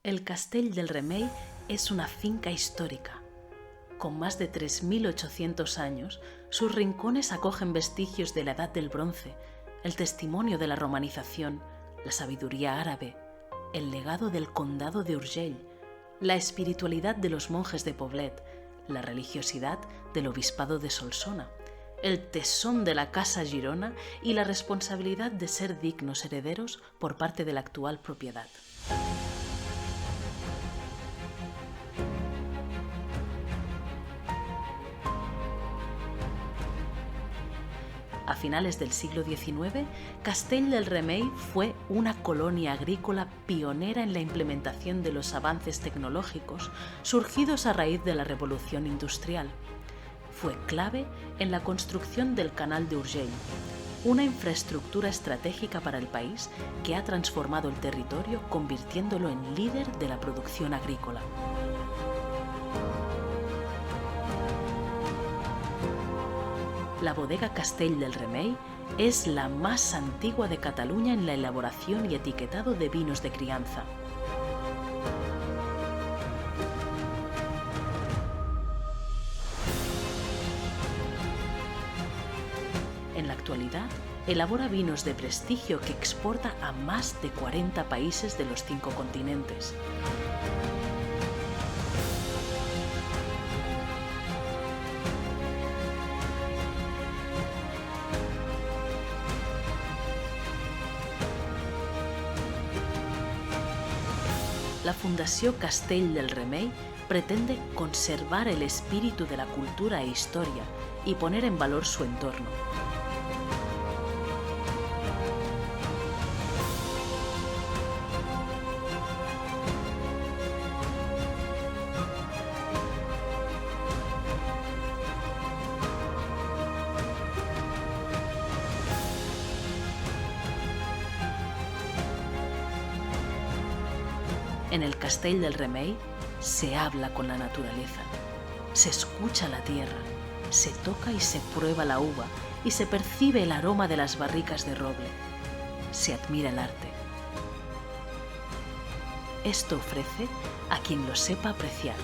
El Castell del Remei es una finca histórica. Con más de 3.800 años, sus rincones acogen vestigios de la Edad del Bronce, el testimonio de la romanización, la sabiduría árabe, el legado del condado de Urgell, la espiritualidad de los monjes de Poblet, la religiosidad del obispado de Solsona, el tesón de la Casa Girona y la responsabilidad de ser dignos herederos por parte de la actual propiedad. A finales del siglo XIX, Castell del Remei fue una colonia agrícola pionera en la implementación de los avances tecnológicos surgidos a raíz de la Revolución Industrial. Fue clave en la construcción del Canal de Urgell, una infraestructura estratégica para el país que ha transformado el territorio convirtiéndolo en líder de la producción agrícola. La bodega Castell del Remei es la más antigua de Cataluña en la elaboración y etiquetado de vinos de crianza. En la actualidad, elabora vinos de prestigio que exporta a más de 40 países de los 5 continentes. La Fundació Castell del Remei pretende conservar el espíritu de la cultura e historia y poner en valor su entorno. En el Castell del Remei se habla con la naturaleza, se escucha la tierra, se toca y se prueba la uva y se percibe el aroma de las barricas de roble, se admira el arte. Esto ofrece a quien lo sepa apreciar.